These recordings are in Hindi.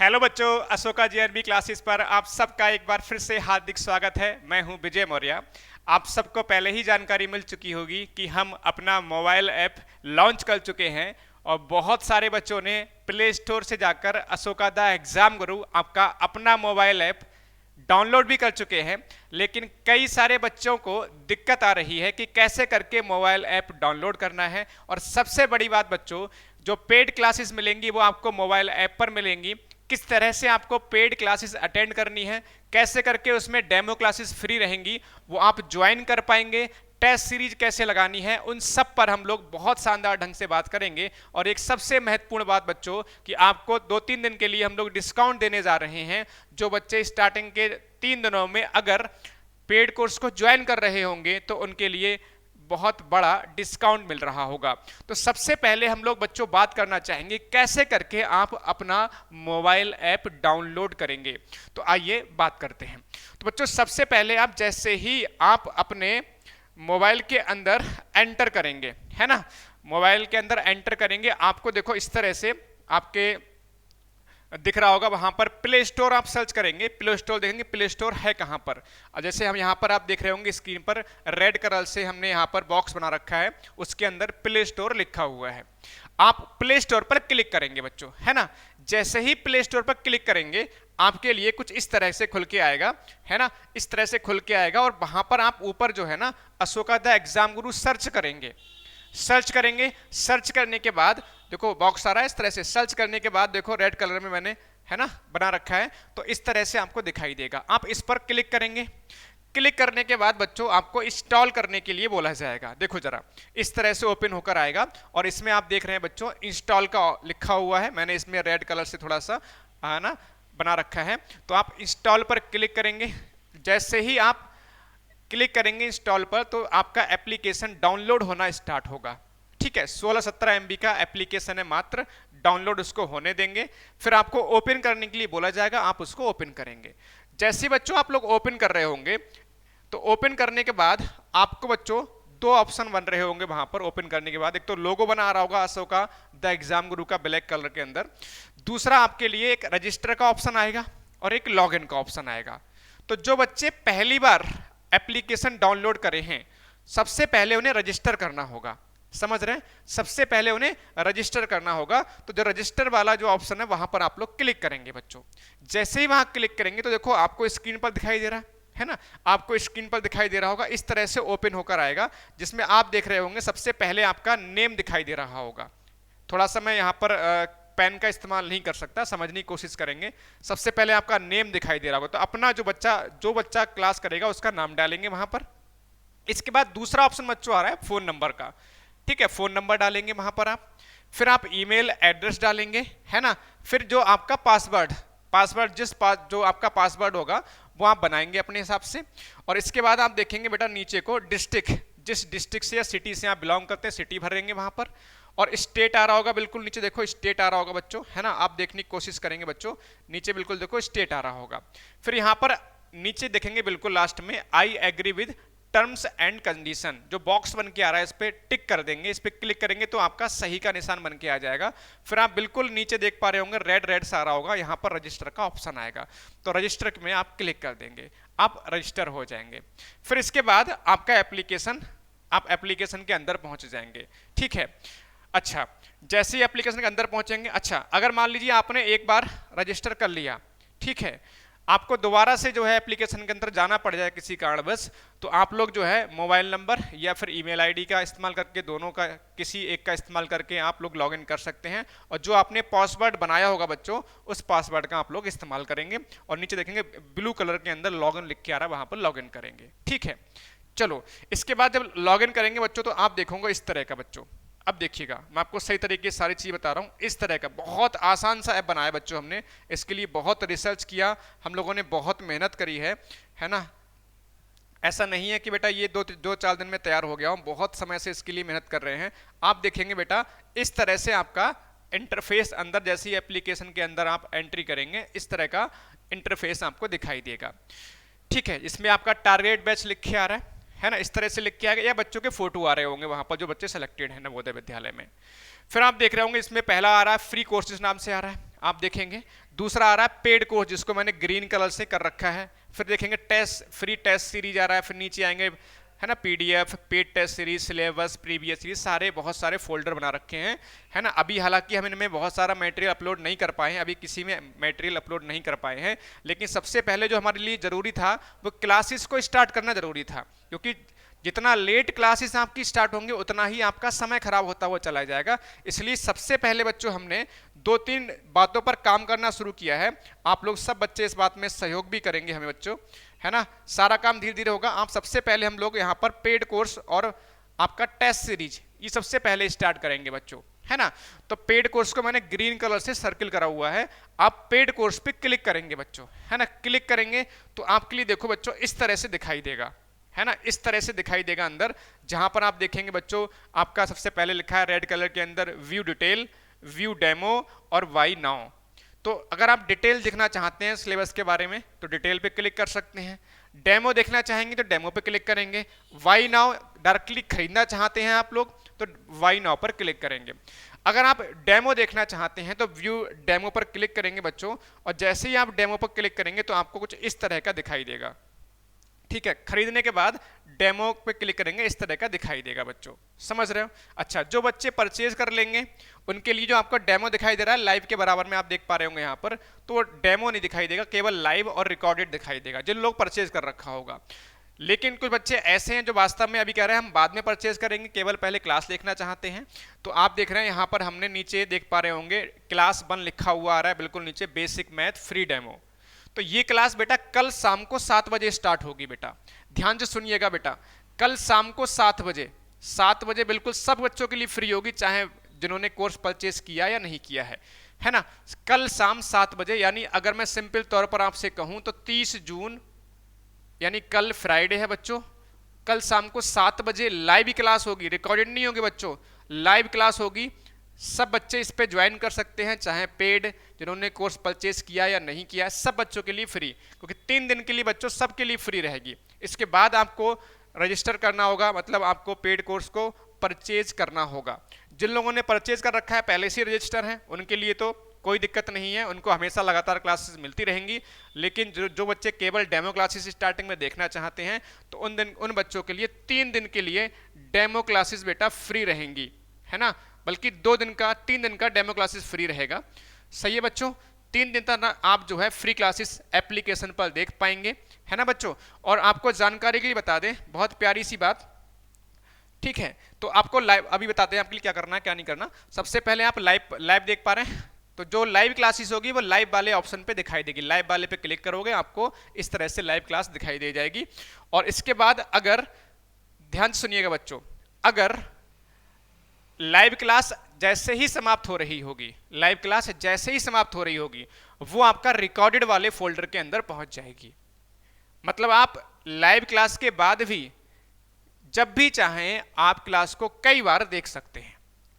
हेलो बच्चों, अशोका जीआरबी क्लासेस पर आप सबका एक बार फिर से हार्दिक स्वागत है। मैं हूं विजय मौर्य। आप सबको पहले ही जानकारी मिल चुकी होगी कि हम अपना मोबाइल ऐप लॉन्च कर चुके हैं और बहुत सारे बच्चों ने प्ले स्टोर से जाकर अशोका द एग्जाम गुरु आपका अपना मोबाइल ऐप डाउनलोड भी कर चुके हैं। लेकिन कई सारे बच्चों को दिक्कत आ रही है कि कैसे करके मोबाइल ऐप डाउनलोड करना है। और सबसे बड़ी बात बच्चों, जो पेड क्लासेस मिलेंगी वो आपको मोबाइल ऐप पर मिलेंगी। किस तरह से आपको पेड क्लासेस अटेंड करनी है, कैसे करके उसमें डेमो क्लासेस फ्री रहेंगी वो आप ज्वाइन कर पाएंगे, टेस्ट सीरीज कैसे लगानी है, उन सब पर हम लोग बहुत शानदार ढंग से बात करेंगे। और एक सबसे महत्वपूर्ण बात बच्चों कि आपको 2-3 दिन के लिए हम लोग डिस्काउंट देने जा रहे हैं। जो बच्चे स्टार्टिंग के 3 दिनों में अगर पेड कोर्स को ज्वाइन कर रहे होंगे तो उनके लिए बहुत बड़ा डिस्काउंट मिल रहा होगा। तो सबसे पहले हम लोग बच्चों बात करना चाहेंगे कैसे करके आप अपना मोबाइल ऐप डाउनलोड करेंगे। तो आइए बात करते हैं। तो बच्चों सबसे पहले आप जैसे ही आप अपने मोबाइल के अंदर एंटर करेंगे, है ना, मोबाइल के अंदर एंटर करेंगे, आपको देखो इस तरह से आपके दिख रहा होगा, वहां पर प्ले स्टोर आप सर्च करेंगे, प्ले स्टोर देखेंगे प्ले स्टोर है कहां पर। और जैसे हम यहां पर आप देख रहे होंगे स्क्रीन पर रेड कलर से हमने यहां पर बॉक्स बना रखा है, उसके अंदर प्ले स्टोर लिखा हुआ है। आप प्ले स्टोर पर क्लिक करेंगे बच्चों, है ना। जैसे ही प्ले स्टोर पर क्लिक करेंगे आपके लिए कुछ इस तरह से खुल के आएगा, है ना, इस तरह से खुल के आएगा। और वहां पर आप ऊपर जो है ना Ashoka the exam Guru search करेंगे। सर्च करने के बाद देखो बॉक्स आ रहा है इस तरह से। सर्च करने के बाद देखो रेड कलर में मैंने, है ना, बना रखा है, तो इस तरह से आपको दिखाई देगा। आप इस पर क्लिक करेंगे। क्लिक करने के बाद बच्चों आपको इंस्टॉल करने के लिए बोला जाएगा। देखो जरा इस तरह से ओपन होकर आएगा और इसमें आप देख रहे हैं बच्चों इंस्टॉल का लिखा हुआ है, मैंने इसमें रेड कलर से थोड़ा सा, है ना, बना रखा है। तो आप इंस्टॉल पर क्लिक करेंगे। जैसे ही आप क्लिक करेंगे इंस्टॉल पर तो आपका एप्लीकेशन डाउनलोड होना स्टार्ट होगा। ठीक है, 16-17 MB का एप्लीकेशन है मात्र, डाउनलोड उसको होने देंगे। फिर आपको ओपन करने के लिए बोला जाएगा, आप उसको ओपन करेंगे। जैसे बच्चों आप लोग ओपन कर रहे होंगे तो ओपन करने के बाद आपको बच्चों 2 ऑप्शन बन रहे होंगे वहां पर। ओपन करने के बाद एक तो लोगो बना आ रहा होगा अशोका द एग्जाम गुरु का ब्लैक कलर के अंदर। दूसरा आपके लिए एक रजिस्टर का ऑप्शन आएगा और एक लॉगिन का ऑप्शन आएगा। तो जो बच्चे पहली बार एप्लीकेशन डाउनलोड करे हैं सबसे पहले उन्हें रजिस्टर करना होगा। समझ रहे हैं, सबसे पहले उन्हें रजिस्टर करना होगा। तो जो रजिस्टर वाला जो ऑप्शन है वहां पर आप लोग क्लिक करेंगे बच्चों। जैसे ही वहां क्लिक करेंगे तो देखो आपको स्क्रीन पर दिखाई दे रहा है ना, आपको स्क्रीन पर दिखाई दे रहा होगा, इस तरह से ओपन होकर आएगा, जिसमें आप देख रहे होंगे सबसे पहले आपका नेम दिखाई दे रहा होगा। थोड़ा सा मैं यहाँ पर पेन का इस्तेमाल नहीं कर सकता, समझने की कोशिश करेंगे। सबसे पहले आपका नेम दिखाई दे रहा होगा, तो अपना जो बच्चा क्लास करेगा उसका नाम डालेंगे वहां पर। इसके बाद दूसरा ऑप्शन बच्चों आ रहा है फोन नंबर का। ठीक है, फोन नंबर डालेंगे वहां पर आप। फिर आप ईमेल एड्रेस डालेंगे, है ना। फिर जो आपका पासवर्ड जो आपका पासवर्ड होगा वो आप बनाएंगे अपने हिसाब से। और इसके बाद आप देखेंगे बेटा नीचे को डिस्ट्रिक्ट, जिस डिस्ट्रिक्ट से या सिटी से आप बिलोंग करते हैं सिटी भरेंगे वहां पर। और स्टेट आ रहा होगा, बिल्कुल नीचे देखो स्टेट आ रहा होगा बच्चों, है ना, आप देखने की कोशिश करेंगे बच्चों, नीचे बिल्कुल देखो स्टेट आ रहा होगा। फिर यहाँ पर नीचे देखेंगे बिल्कुल लास्ट में I agree with terms and condition, जो बॉक्स बन के आ रहा है इस पर टिक कर देंगे। इस पर क्लिक करेंगे तो आपका सही का निशान बन के आ जाएगा। फिर आप बिल्कुल नीचे देख पा रहे होंगे रेड सा आ रहा होगा, यहाँ पर रजिस्टर का ऑप्शन आएगा, तो रजिस्टर में आप क्लिक कर देंगे, आप रजिस्टर हो जाएंगे। फिर इसके बाद आपका आप एप्लीकेशन के अंदर पहुंच जाएंगे। ठीक है, अच्छा, जैसे ही एप्लीकेशन के अंदर पहुंचेंगे, अच्छा अगर मान लीजिए आपने एक बार रजिस्टर कर लिया, ठीक है, आपको दोबारा से जो है एप्लीकेशन के अंदर जाना पड़ जाए किसी कारणवश, तो आप लोग जो है मोबाइल नंबर या फिर ईमेल आईडी का इस्तेमाल करके, दोनों का किसी एक का इस्तेमाल करके आप लोग लॉगिन कर सकते हैं। और जो आपने पासवर्ड बनाया होगा बच्चों उस पासवर्ड का आप लोग इस्तेमाल करेंगे। और नीचे देखेंगे ब्लू कलर के अंदर लॉगिन लिख के आ रहा है, वहां पर लॉगिन करेंगे। ठीक है, चलो इसके बाद जब लॉगिन करेंगे बच्चों तो आप देखोगे इस तरह का बच्चों। अब देखिएगा मैं आपको सही तरीके से सारी चीज़ बता रहा हूँ। इस तरह का बहुत आसान सा ऐप बनाया बच्चों हमने, इसके लिए बहुत रिसर्च किया, हम लोगों ने बहुत मेहनत करी है ना। ऐसा नहीं है कि बेटा ये 2-4 दिन में तैयार हो गया हूँ, बहुत समय से इसके लिए मेहनत कर रहे हैं। आप देखेंगे बेटा इस तरह से आपका इंटरफेस अंदर, जैसे ही एप्लीकेशन के अंदर आप एंट्री करेंगे इस तरह का इंटरफेस आपको दिखाई देगा। ठीक है, इसमें आपका टारगेट बैच लिख के आ रहा है ना, इस तरह से लिख के आ गया, या बच्चों के फोटो आ रहे होंगे वहां पर जो बच्चे सेलेक्टेड हैं नवोदय विद्यालय में। फिर आप देख रहे होंगे इसमें पहला आ रहा है फ्री कोर्सेज नाम से आ रहा है। आप देखेंगे। दूसरा आ रहा है पेड कोर्स, जिसको मैंने ग्रीन कलर से कर रखा है। फिर देखेंगे टेस्ट, फ्री टेस्ट सीरीज आ रहा है। फिर नीचे आएंगे, है ना, PDF, paid test series, syllabus, previous series, सारे बहुत सारे फोल्डर बना रखे हैं, है ना। अभी हालांकि हम इनमें बहुत सारा मटेरियल अपलोड नहीं कर पाए हैं, अभी किसी में मटेरियल अपलोड नहीं कर पाए हैं, लेकिन सबसे पहले जो हमारे लिए ज़रूरी था वो क्लासेस को स्टार्ट करना ज़रूरी था, क्योंकि जितना लेट क्लासेस आपकी स्टार्ट होंगे उतना ही आपका समय खराब होता हुआ चला जाएगा। इसलिए सबसे पहले बच्चों हमने 2-3 बातों पर काम करना शुरू किया है। आप लोग सब बच्चे इस बात में सहयोग भी करेंगे हमें बच्चों, है ना। सारा काम धीरे धीरे होगा। आप सबसे पहले हम लोग यहाँ पर पेड कोर्स और आपका टेस्ट सीरीज, ये सबसे पहले स्टार्ट करेंगे बच्चों, है ना। तो पेड कोर्स को मैंने ग्रीन कलर से सर्किल करा हुआ है। आप पेड कोर्स पे क्लिक करेंगे बच्चों, है ना। क्लिक करेंगे तो आपके लिए देखो बच्चों इस तरह से दिखाई देगा, है ना, इस तरह से दिखाई देगा अंदर, जहां पर आप देखेंगे बच्चों आपका सबसे पहले लिखा है रेड कलर के अंदर व्यू डिटेल, व्यू डेमो और वाई नाउ। तो अगर आप डिटेल देखना चाहते हैं सिलेबस के बारे में तो डिटेल पे क्लिक कर सकते हैं। डेमो देखना चाहेंगे तो डेमो पे क्लिक करेंगे। वाई नाउ डायरेक्टली खरीदना चाहते हैं आप लोग तो वाई नाउ पर क्लिक करेंगे। अगर आप डेमो देखना चाहते हैं तो व्यू डेमो पर क्लिक करेंगे बच्चों, और जैसे ही आप डेमो पर क्लिक करेंगे तो आपको कुछ इस तरह का दिखाई देगा, ठीक है। खरीदने के बाद डेमो पे क्लिक करेंगे, इस तरह का दिखाई देगा बच्चों, समझ रहे हो। अच्छा, जो बच्चे परचेज कर लेंगे उनके लिए जो आपको डेमो दिखाई दे रहा है लाइव के बराबर में आप देख पा रहे होंगे यहाँ पर, तो वो डेमो नहीं दिखाई देगा, केवल लाइव और रिकॉर्डेड दिखाई देगा जिन लोग परचेज कर रखा होगा। लेकिन कुछ बच्चे ऐसे हैं जो वास्तव में अभी कह रहे हैं हम बाद में परचेज करेंगे, केवल पहले क्लास देखना चाहते हैं। तो आप देख रहे हैं यहाँ पर हमने नीचे देख पा रहे होंगे क्लास 1 लिखा हुआ आ रहा है बिल्कुल नीचे, बेसिक मैथ फ्री डेमो। तो ये क्लास बेटा कल शाम को 7 बजे स्टार्ट होगी बेटा, ध्यान से सुनिएगा बेटा। कल शाम को 7 बजे बिल्कुल सब बच्चों के लिए फ्री होगी, चाहे जिन्होंने कोर्स परचेज किया या नहीं किया है ना। कल शाम 7 बजे, यानी अगर मैं सिंपल तौर पर आपसे कहूं तो 30 जून यानी कल फ्राइडे है बच्चों। कल शाम को 7 बजे लाइव क्लास होगी, रिकॉर्डेड नहीं होगी बच्चों, लाइव क्लास होगी। सब बच्चे इस पे ज्वाइन कर सकते हैं, चाहे पेड, जिन्होंने कोर्स परचेज किया या नहीं किया, सब बच्चों के लिए फ्री, क्योंकि 3 दिन के लिए बच्चों सबके लिए फ्री रहेगी। इसके बाद आपको रजिस्टर करना होगा, मतलब आपको पेड कोर्स को परचेज करना होगा। जिन लोगों ने परचेज कर रखा है पहले से रजिस्टर है उनके लिए तो कोई दिक्कत नहीं है, उनको हमेशा लगातार क्लासेस मिलती रहेंगी। लेकिन जो बच्चे केवल डेमो क्लासेस स्टार्टिंग में देखना चाहते हैं तो उन बच्चों के लिए 3 दिन के लिए डेमो क्लासेस बेटा फ्री रहेंगी, है ना। बल्कि 3 दिन का डेमो क्लासेस फ्री रहेगा, सही है बच्चों। 3 दिन तक आप जो है फ्री क्लासेस एप्लीकेशन पर देख पाएंगे, है ना बच्चों। और आपको जानकारी के लिए बता दें बहुत प्यारी सी बात, ठीक है। तो आपको लाइव अभी बताते हैं आपके लिए क्या करना है क्या नहीं करना। सबसे पहले आप लाइव देख पा रहे हैं, तो जो लाइव क्लासेस होगी वो लाइव वाले ऑप्शन पे दिखाई देगी। लाइव वाले पे क्लिक करोगे आपको इस तरह से लाइव क्लास दिखाई दे जाएगी। और इसके बाद अगर ध्यान सुनिएगा बच्चों, अगर लाइव क्लास जैसे ही समाप्त हो रही होगी, लाइव क्लास जैसे ही समाप्त हो रही होगी वो आपका रिकॉर्डेड वाले फोल्डर के अंदर पहुंच जाएगी। मतलब आप लाइव क्लास के बाद भी जब भी चाहें आप क्लास को कई बार देख सकते हैं,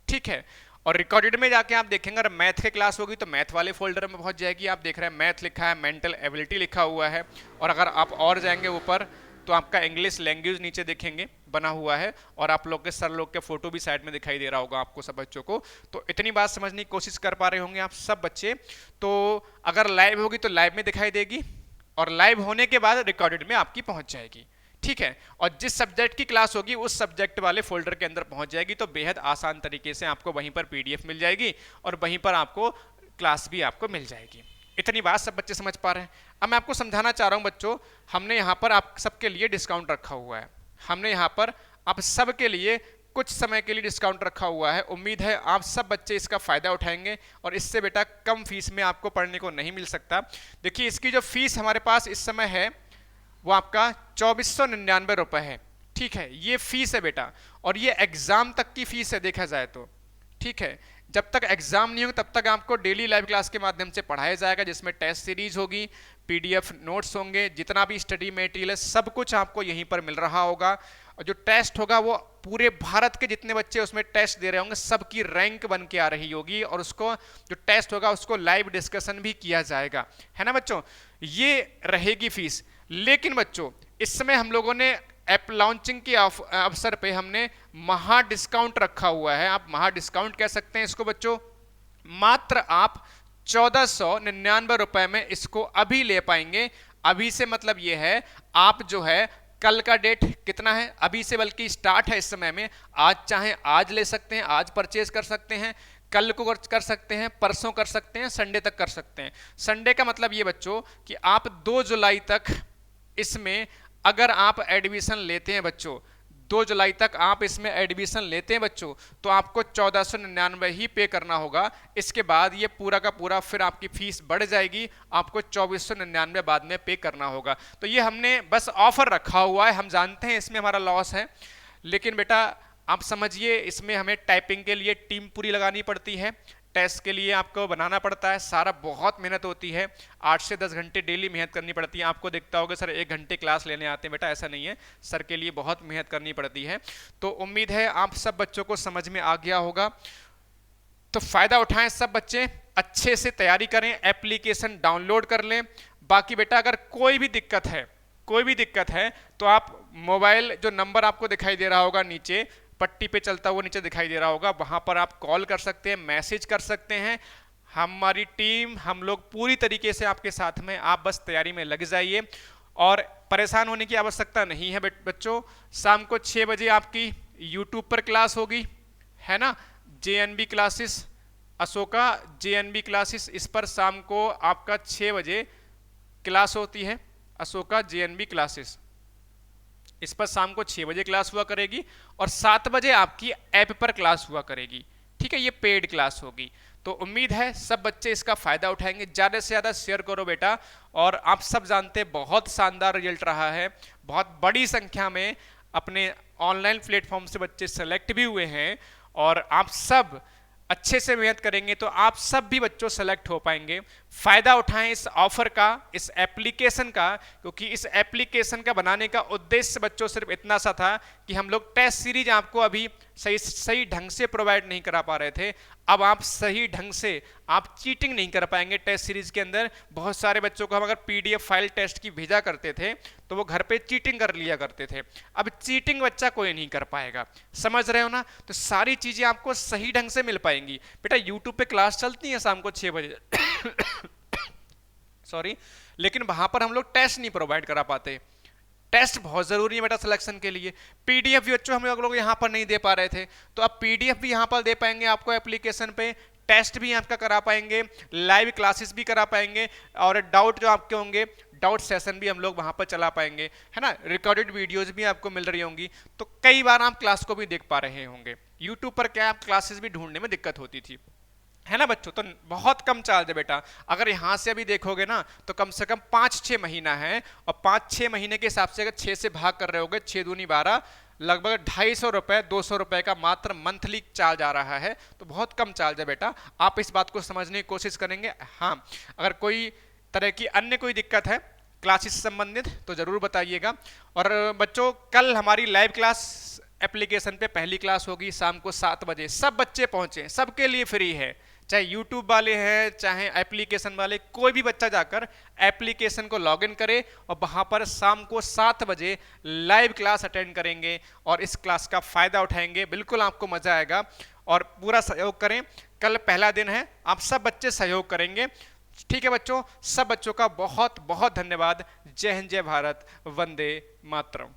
ठीक है। और रिकॉर्डेड में जाके आप देखेंगे अगर मैथ की क्लास होगी तो मैथ वाले फोल्डर में पहुंच जाएगी। आप देख रहे हैं मैथ लिखा है, मेंटल एबिलिटी लिखा हुआ है। और अगर आप और जाएंगे ऊपर तो आपका इंग्लिश लैंग्वेज नीचे देखेंगे बना हुआ है, और आप लोग के सर लोग के फोटो भी साइड में दिखाई दे रहा होगा आपको सब बच्चों को। तो इतनी बात समझने की कोशिश कर पा रहे होंगे आप सब बच्चे। तो अगर लाइव होगी तो लाइव में दिखाई देगी, और लाइव होने के बाद रिकॉर्डेड में आपकी पहुंच जाएगी, ठीक है। और जिस सब्जेक्ट की क्लास होगी उस सब्जेक्ट वाले फोल्डर के अंदर पहुंच जाएगी, तो बेहद आसान तरीके से आपको वहीं पर पीडीएफ मिल जाएगी और वहीं पर आपको क्लास भी आपको मिल जाएगी। इतनी बात सब बच्चे समझ पा रहे हैं। अब मैं आपको समझाना चाह रहा हूं बच्चों, हमने यहाँ पर आप सबके लिए डिस्काउंट रखा हुआ है। हमने यहाँ पर आप सबके लिए कुछ समय के लिए डिस्काउंट रखा हुआ है। उम्मीद है आप सब बच्चे इसका फ़ायदा उठाएंगे, और इससे बेटा कम फीस में आपको पढ़ने को नहीं मिल सकता। देखिए इसकी जो फीस हमारे पास इस समय है वो आपका 2499 रुपये है, ठीक है। ये फीस है बेटा, और ये एग्ज़ाम तक की फीस है देखा जाए तो, ठीक है। जब तक एग्जाम नहीं होगा तब तक आपको डेली लाइव क्लास के माध्यम से पढ़ाया जाएगा, जिसमें टेस्ट सीरीज होगी, पीडीएफ नोट्स होंगे, जितना भी स्टडी मटेरियल है सब कुछ आपको यहीं पर मिल रहा होगा। और जो टेस्ट होगा वो पूरे भारत के जितने बच्चे उसमें टेस्ट दे रहे होंगे सबकी रैंक बन के आ रही होगी, और उसको जो टेस्ट होगा उसको लाइव डिस्कशन भी किया जाएगा, है ना बच्चों। ये रहेगी फीस। लेकिन बच्चों इस समय हम लोगों ने ऐप लॉन्चिंग के अवसर पे हमने महा डिस्काउंट रखा हुआ है। आप महा डिस्काउंट कह सकते हैं इसको बच्चों। मात्र आप 1499 रुपए में इसको अभी ले पाएंगे। अभी से मतलब ये है, आप जो है कल का डेट कितना है, अभी से बल्कि स्टार्ट है इस समय में, आज चाहे आज ले सकते हैं, आज परचेज कर सकते हैं, कल को कर सकते हैं, परसों कर सकते हैं, संडे तक कर सकते हैं। संडे का मतलब ये बच्चों कि आप 2 जुलाई तक इसमें अगर आप एडमिशन लेते हैं बच्चों, 2 जुलाई तक आप इसमें एडमिशन लेते हैं बच्चों, तो आपको 1499 ही पे करना होगा। इसके बाद ये पूरा का पूरा फिर आपकी फीस बढ़ जाएगी, आपको 2499 बाद में पे करना होगा। तो ये हमने बस ऑफर रखा हुआ है, हम जानते हैं इसमें हमारा लॉस है, लेकिन बेटा आप समझिए इसमें हमें टाइपिंग के लिए टीम पूरी लगानी पड़ती है, टेस्ट के लिए आपको बनाना पड़ता है, सारा बहुत मेहनत होती है, 8 से 10 घंटे डेली मेहनत करनी पड़ती है। आपको देखता होगा सर 1 घंटे क्लास लेने आते हैं, बेटा ऐसा नहीं है, सर के लिए बहुत मेहनत करनी पड़ती है। तो उम्मीद है आप सब बच्चों को समझ में आ गया होगा, तो फायदा उठाएं सब बच्चे, अच्छे से तैयारी करें, एप्लीकेशन डाउनलोड कर लें। बाकी बेटा अगर कोई भी दिक्कत है तो आप मोबाइल, जो नंबर आपको दिखाई दे रहा होगा नीचे पट्टी पे चलता हुआ नीचे दिखाई दे रहा होगा, वहां पर आप कॉल कर सकते हैं, मैसेज कर सकते हैं। हमारी टीम, हम लोग पूरी तरीके से आपके साथ में, आप बस तैयारी में लग जाइए और परेशान होने की आवश्यकता नहीं है बच्चों। शाम को 6 बजे आपकी यूट्यूब पर क्लास होगी, है ना, JNB classes, Ashoka JNB classes, इस पर शाम को आपका 6 बजे क्लास होती है, अशोका JNB क्लासेस, इस पर शाम को 6 बजे क्लास हुआ करेगी और 7 बजे आपकी ऐप पर क्लास हुआ करेगी। ठीक है, ये पेड क्लास होगी। तो उम्मीद है सब बच्चे इसका फायदा उठाएंगे, ज़्यादा से ज़्यादा शेयर करो बेटा। और आप सब जानते हैं बहुत शानदार रिजल्ट रहा है, बहुत बड़ी संख्या में अपने ऑनलाइन प्लेटफॉर्म से बच्चे सेलेक्ट भी हुए हैं, और आप सब अच्छे से मेहनत करेंगे तो आप सब भी बच्चों सेलेक्ट हो पाएंगे। फायदा उठाएं इस ऑफर का, इस एप्लीकेशन का, क्योंकि इस एप्लीकेशन का बनाने का उद्देश्य बच्चों सिर्फ इतना सा था कि हम लोग टेस्ट सीरीज आपको अभी सही ढंग से प्रोवाइड नहीं करा पा रहे थे। अब आप सही ढंग से, आप चीटिंग नहीं कर पाएंगे टेस्ट सीरीज के अंदर। बहुत सारे बच्चों को हम अगर PDF फाइल टेस्ट की भेजा करते थे तो वो घर पे चीटिंग कर लिया करते थे, अब चीटिंग बच्चा कोई नहीं कर पाएगा, समझ रहे हो ना। तो सारी चीजें आपको सही ढंग से मिल पाएंगी बेटा। यूट्यूब पे क्लास चलती है शाम को 6 बजे सॉरी, लेकिन वहां पर हम लोग टेस्ट नहीं प्रोवाइड करा पाते। टेस्ट बहुत जरूरी है बेटा सिलेक्शन के लिए। PDF भी बच्चों हम लोग यहाँ पर नहीं दे पा रहे थे, तो अब PDF भी यहाँ पर दे पाएंगे आपको एप्लीकेशन पे, टेस्ट भी आपका करा पाएंगे, लाइव क्लासेस भी करा पाएंगे, और डाउट जो आपके होंगे, डाउट सेशन भी हम लोग वहां पर चला पाएंगे, है ना। रिकॉर्डेड वीडियोस भी आपको मिल रही होंगी, तो कई बार आप क्लास को भी देख पा रहे होंगे। यूट्यूब पर क्या आप क्लासेस भी ढूंढने में दिक्कत होती थी, है ना बच्चों। तो बहुत कम चार्ज है बेटा। अगर यहाँ से अभी देखोगे ना तो कम से कम 5-6 महीना है, और 5-6 महीने के हिसाब से अगर 6 से भाग कर रहे होगे, 6 दूनी 12, लगभग 250 रुपए 200 रुपए का मात्र मंथली चार्ज आ रहा है। तो बहुत कम चार्ज है बेटा, आप इस बात को समझने की कोशिश करेंगे। हाँ, अगर कोई तरह की अन्य कोई दिक्कत है क्लासेस से संबंधित तो जरूर बताइएगा। और बच्चों कल हमारी लाइव क्लास एप्लीकेशन पे पहली क्लास होगी शाम को 7 बजे। सब बच्चे पहुंचे, सबके लिए फ्री है, चाहे यूट्यूब वाले हैं चाहे एप्लीकेशन वाले, कोई भी बच्चा जाकर एप्लीकेशन को लॉगिन करे और वहां पर शाम को 7 बजे लाइव क्लास अटेंड करेंगे और इस क्लास का फायदा उठाएंगे। बिल्कुल आपको मजा आएगा और पूरा सहयोग करें। कल पहला दिन है, आप सब बच्चे सहयोग करेंगे, ठीक है बच्चों। सब बच्चों का बहुत बहुत धन्यवाद। जय हिंद, जय भारत, वंदे मातरम।